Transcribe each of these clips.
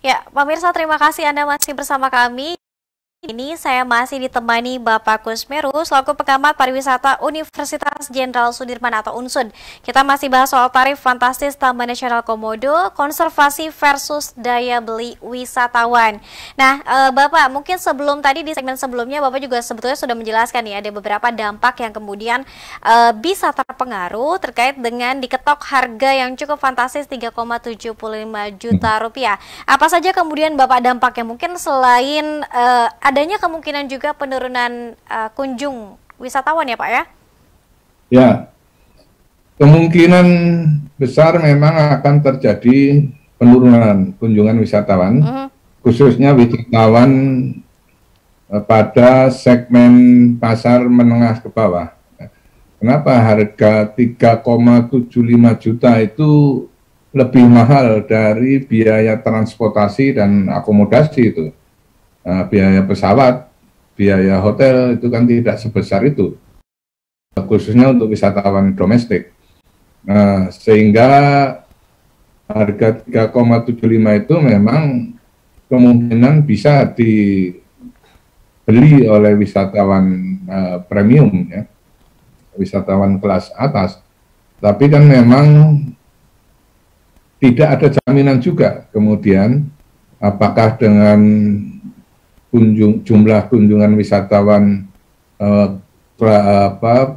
Ya, pemirsa, terima kasih Anda masih bersama kami. Ini saya masih ditemani Bapak Kusmeru selaku Pengamat Pariwisata Universitas Jenderal Sudirman atau UNSUD. Kita masih bahas soal tarif fantastis Taman Nasional Komodo, konservasi versus daya beli wisatawan. Nah, Bapak, mungkin sebelum tadi di segmen sebelumnya Bapak juga sebetulnya sudah menjelaskan nih ada beberapa dampak yang kemudian bisa terpengaruh terkait dengan diketok harga yang cukup fantastis 3,75 juta rupiah. Apa saja kemudian Bapak dampaknya? Mungkin selain adanya kemungkinan juga penurunan kunjung wisatawan ya Pak ya? Ya, kemungkinan besar memang akan terjadi penurunan kunjungan wisatawan, khususnya wisatawan pada segmen pasar menengah ke bawah. Kenapa harga 3,75 juta itu lebih mahal dari biaya transportasi dan akomodasi itu? Biaya pesawat, biaya hotel itu kan tidak sebesar itu, khususnya untuk wisatawan domestik. Sehingga harga 3,75 itu memang kemungkinan bisa dibeli oleh wisatawan premium, ya, wisatawan kelas atas. Tapi kan memang tidak ada jaminan juga kemudian apakah dengan jumlah kunjungan wisatawan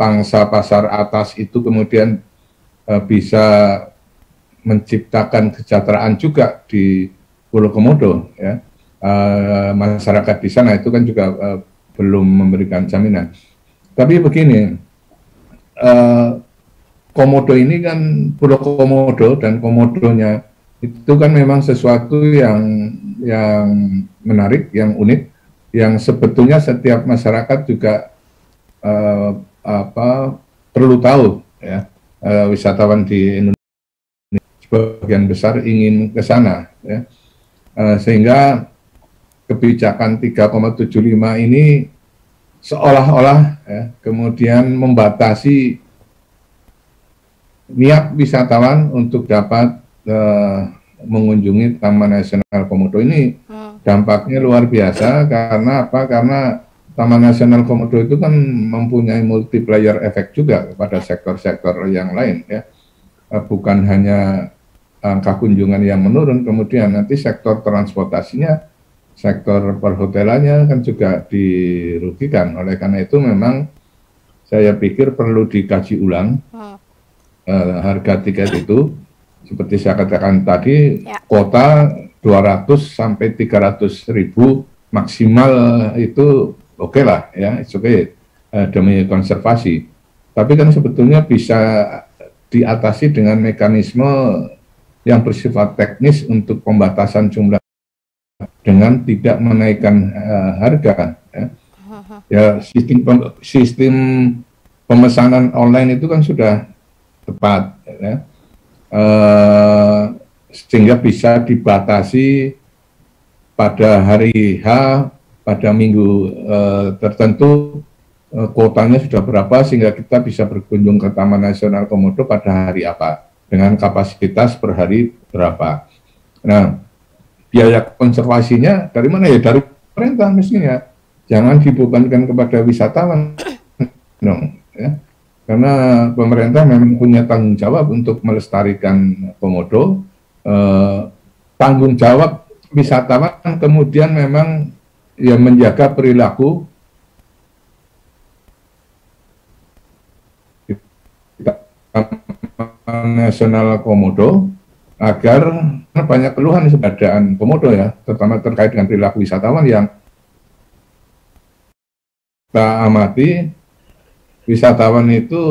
pangsa pasar atas itu kemudian bisa menciptakan kesejahteraan juga di Pulau Komodo, ya. Masyarakat di sana itu kan juga belum memberikan jaminan. Tapi begini, Komodo ini kan Pulau Komodo dan komodonya itu kan memang sesuatu yang menarik, yang unik, yang sebetulnya setiap masyarakat juga perlu tahu, ya. Wisatawan di Indonesia sebagian besar ingin ke sana, ya. Sehingga kebijakan 3,75 ini seolah-olah, ya, kemudian membatasi niat wisatawan untuk dapat mengunjungi Taman Nasional Komodo ini. Dampaknya luar biasa karena apa? Karena Taman Nasional Komodo itu kan mempunyai multiplier efek juga kepada sektor-sektor yang lain, ya. Bukan hanya angka kunjungan yang menurun, kemudian nanti sektor transportasinya, sektor perhotelannya kan juga dirugikan. Oleh karena itu memang saya pikir perlu dikaji ulang harga tiket itu. Seperti saya katakan tadi, ya, kota 200 sampai 300 ribu maksimal itu oke lah, ya, it's okay, demi konservasi. Tapi kan sebetulnya bisa diatasi dengan mekanisme yang bersifat teknis untuk pembatasan jumlah dengan tidak menaikkan harga, ya. Ya, sistem pemesanan online itu kan sudah tepat, ya. Sehingga bisa dibatasi pada hari H, pada minggu tertentu kuotanya sudah berapa sehingga kita bisa berkunjung ke Taman Nasional Komodo pada hari apa dengan kapasitas per hari berapa. Nah, biaya konservasinya dari mana ya? Dari pemerintah mestinya, jangan dibebankan kepada wisatawan dong, ya. Karena pemerintah memang punya tanggung jawab untuk melestarikan Komodo. Tanggung jawab wisatawan kemudian memang ya menjaga perilaku Nasional Komodo agar banyak keluhan di keadaan Komodo, ya, terutama terkait dengan perilaku wisatawan yang kita amati. Wisatawan itu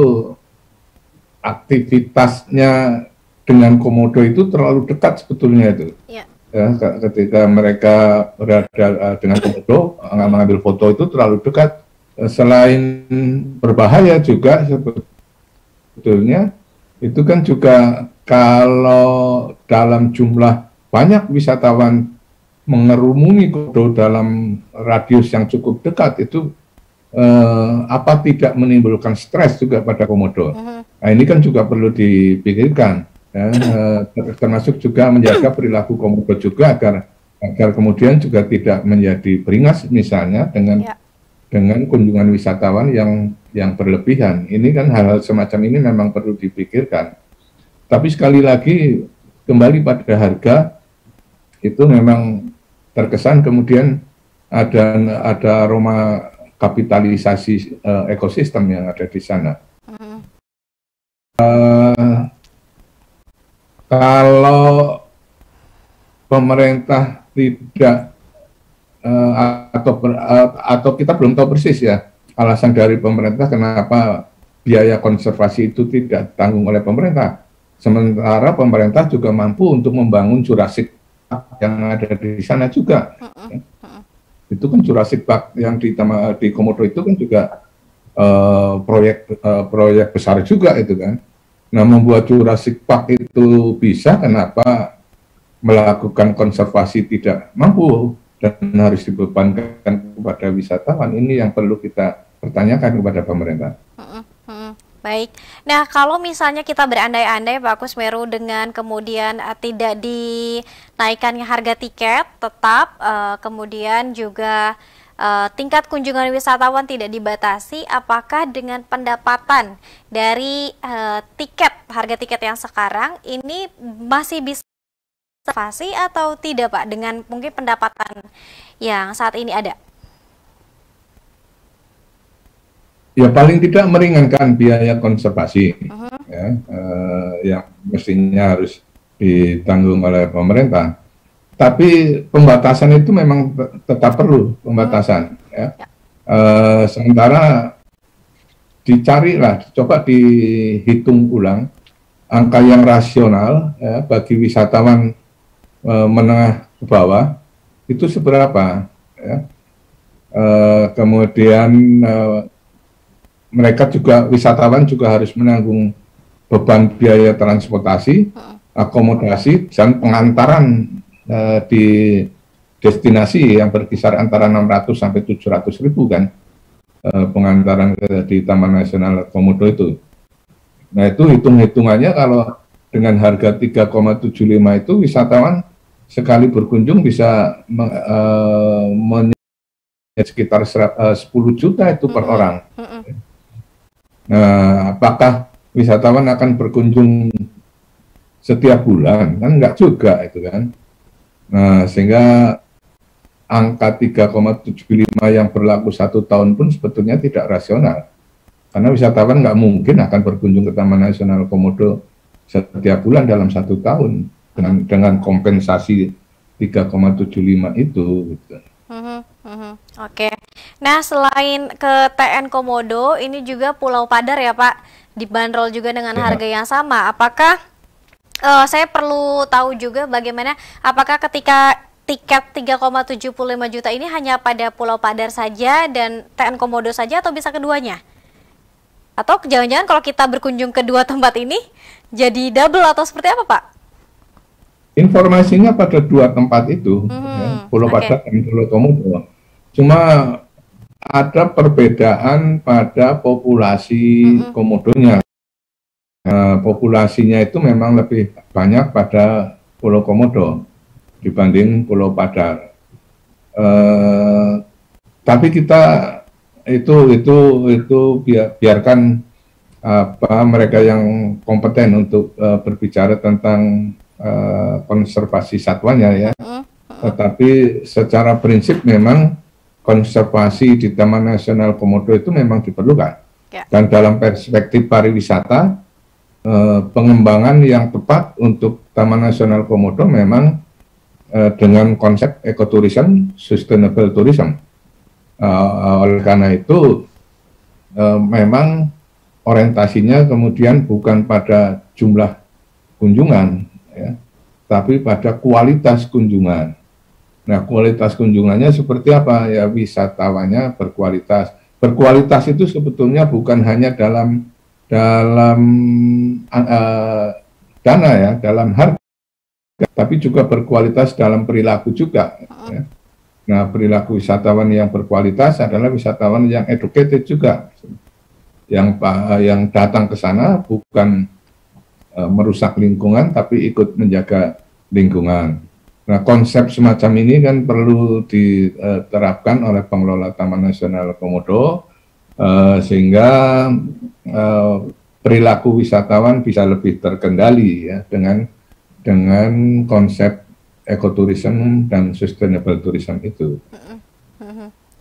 aktivitasnya dengan Komodo itu terlalu dekat sebetulnya itu. Ya. Ya, ketika mereka berada dengan Komodo, mengambil foto itu terlalu dekat. Selain berbahaya juga sebetulnya, itu kan juga kalau dalam jumlah banyak wisatawan mengerumuni Komodo dalam radius yang cukup dekat itu, apa tidak menimbulkan stres juga pada Komodo. Nah, ini kan juga perlu dipikirkan, ya, termasuk juga menjaga perilaku Komodo juga agar agar kemudian juga tidak menjadi beringas misalnya dengan kunjungan wisatawan yang berlebihan. Ini kan hal-hal semacam ini memang perlu dipikirkan. Tapi sekali lagi kembali pada harga, itu memang terkesan kemudian ada aroma kapitalisasi ekosistem yang ada di sana. Kalau pemerintah tidak atau kita belum tahu persis ya alasan dari pemerintah kenapa biaya konservasi itu tidak ditanggung oleh pemerintah, sementara pemerintah juga mampu untuk membangun Jurassic Park yang ada di sana juga. Itu kan Jurassic Park yang di Komodo itu kan juga proyek besar juga itu kan. Nah, membuat Jurassic Park itu bisa, kenapa melakukan konservasi tidak mampu dan harus dibebankan kepada wisatawan? Ini yang perlu kita pertanyakan kepada pemerintah. Baik. Nah, kalau misalnya kita berandai-andai Pak Kusmeru dengan kemudian tidak dinaikkannya harga tiket tetap, kemudian juga tingkat kunjungan wisatawan tidak dibatasi, apakah dengan pendapatan dari harga tiket yang sekarang ini masih bisa konservasi atau tidak Pak, dengan mungkin pendapatan yang saat ini ada? Ya paling tidak meringankan biaya konservasi yang mestinya harus ditanggung oleh pemerintah. Tapi pembatasan itu memang tetap perlu pembatasan. Sementara coba dihitung ulang angka yang rasional bagi wisatawan menengah ke bawah itu seberapa. Kemudian mereka juga, wisatawan juga harus menanggung beban biaya transportasi, akomodasi, dan pengantaran di destinasi yang berkisar antara 600 sampai 700 ribu kan, pengantaran di Taman Nasional Komodo itu. Nah, itu hitung-hitungannya kalau dengan harga 3,75 itu wisatawan sekali berkunjung bisa sekitar 10 juta itu per orang. Nah, apakah wisatawan akan berkunjung setiap bulan? Kan enggak juga itu kan. Nah, sehingga angka 3,75 yang berlaku 1 tahun pun sebetulnya tidak rasional. Karena wisatawan nggak mungkin akan berkunjung ke Taman Nasional Komodo setiap bulan dalam 1 tahun dengan kompensasi 3,75 itu. Gitu. Oke. Nah, selain ke TN Komodo, ini juga Pulau Padar ya Pak, dibanderol juga dengan harga yang sama. Apakah saya perlu tahu juga bagaimana, apakah ketika tiket 3,75 juta ini hanya pada Pulau Padar saja dan TN Komodo saja, atau bisa keduanya? Atau jangan-jangan kalau kita berkunjung ke dua tempat ini jadi double atau seperti apa Pak? Informasinya pada dua tempat itu, Pulau Padar dan Pulau Komodo. Cuma ada perbedaan pada populasi komodonya. Populasinya itu memang lebih banyak pada Pulau Komodo dibanding Pulau Padar. Tapi kita biarkan mereka yang kompeten untuk berbicara tentang konservasi satwanya ya. Tetapi secara prinsip memang konservasi di Taman Nasional Komodo itu memang diperlukan. Dan dalam perspektif pariwisata, pengembangan yang tepat untuk Taman Nasional Komodo memang dengan konsep ekoturism, sustainable tourism. Oleh karena itu memang orientasinya kemudian bukan pada jumlah kunjungan, ya, tapi pada kualitas kunjungan. Nah, kualitas kunjungannya seperti apa? Ya, wisatawannya berkualitas. Berkualitas itu sebetulnya bukan hanya dalam dana ya, dalam harga, tapi juga berkualitas dalam perilaku juga. Ya. Nah, perilaku wisatawan yang berkualitas adalah wisatawan yang educated juga, yang datang ke sana bukan merusak lingkungan, tapi ikut menjaga lingkungan. Nah, konsep semacam ini kan perlu diterapkan oleh pengelola Taman Nasional Komodo sehingga perilaku wisatawan bisa lebih terkendali ya dengan konsep ekoturism dan sustainable tourism itu.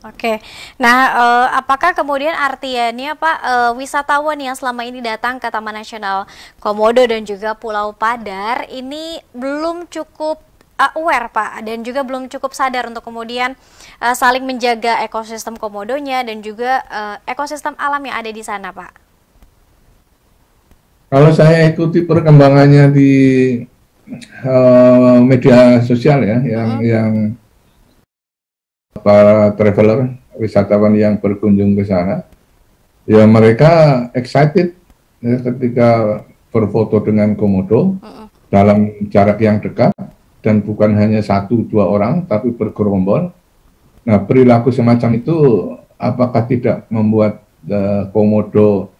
Oke, nah apakah kemudian artiannya Pak, wisatawan yang selama ini datang ke Taman Nasional Komodo dan juga Pulau Padar ini belum cukup aware Pak, dan juga belum cukup sadar untuk kemudian saling menjaga ekosistem komodonya dan juga ekosistem alam yang ada di sana Pak? Kalau saya ikuti perkembangannya di media sosial ya, yang para traveler, wisatawan yang berkunjung ke sana, ya mereka excited ya, ketika berfoto dengan komodo dalam jarak yang dekat dan bukan hanya 1-2 orang, tapi bergerombol. Nah, perilaku semacam itu apakah tidak membuat komodo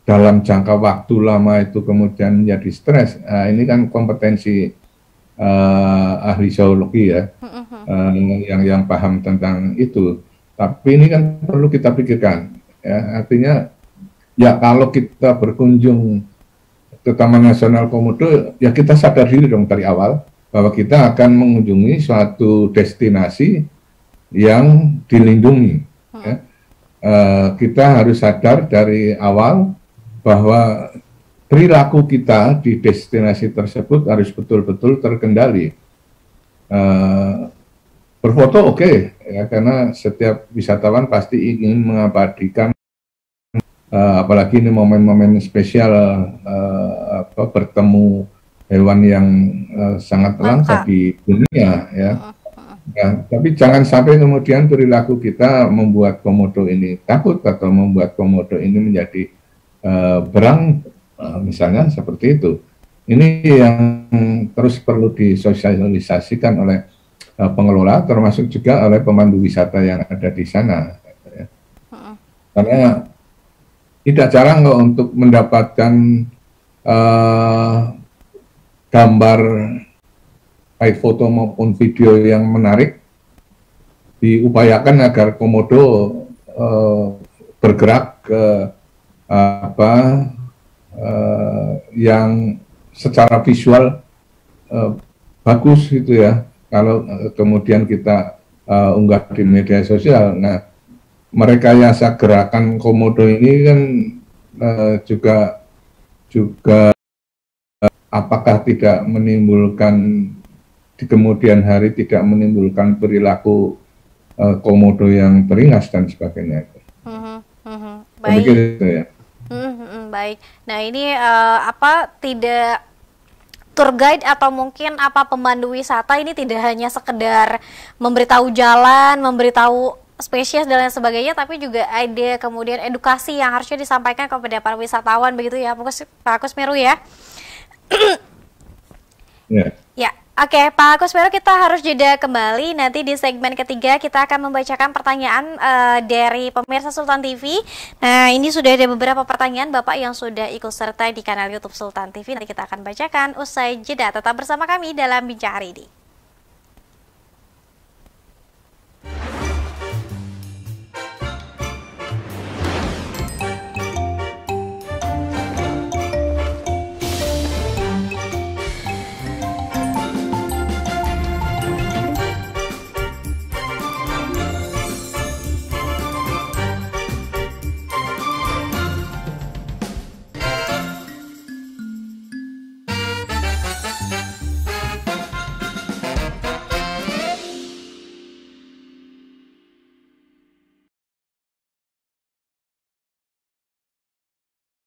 dalam jangka waktu lama itu kemudian menjadi stres? Nah, ini kan kompetensi ahli zoologi ya, yang paham tentang itu. Tapi ini kan perlu kita pikirkan, ya. Artinya, ya kalau kita berkunjung ke Taman Nasional Komodo, ya kita sadar diri dong dari awal bahwa kita akan mengunjungi suatu destinasi yang dilindungi. Ya. Kita harus sadar dari awal bahwa perilaku kita di destinasi tersebut harus betul-betul terkendali. Berfoto oke, ya, karena setiap wisatawan pasti ingin mengabadikan, apalagi ini momen-momen spesial, bertemu hewan yang sangat langka di dunia, ya. Ya, tapi jangan sampai kemudian perilaku kita membuat komodo ini takut atau membuat komodo ini menjadi berang. Misalnya seperti itu. Ini yang terus perlu disosialisasikan oleh pengelola, termasuk juga oleh pemandu wisata yang ada di sana. Karena tidak jarang kok untuk mendapatkan gambar baik foto maupun video yang menarik, diupayakan agar komodo bergerak ke yang secara visual bagus gitu ya. Kalau kemudian kita unggah di media sosial, nah merekayasa gerakan komodo ini kan juga apakah tidak menimbulkan di kemudian hari tidak menimbulkan perilaku komodo yang beringas dan sebagainya. Baik. Begitu ya. Baik. Nah ini tidak tour guide atau mungkin pemandu wisata ini tidak hanya sekedar memberitahu jalan, memberitahu spesies dan lain sebagainya, tapi juga ada kemudian edukasi yang harusnya disampaikan kepada para wisatawan, begitu ya Pak Kusmeru ya? Yeah. Ya, oke Pak Kusmeru, kita harus jeda kembali. Nanti di segmen ketiga kita akan membacakan pertanyaan dari pemirsa Sultan TV. Nah, ini sudah ada beberapa pertanyaan Bapak yang sudah ikut serta di kanal YouTube Sultan TV. Nanti kita akan bacakan usai jeda. Tetap bersama kami dalam Bincang Hari ini.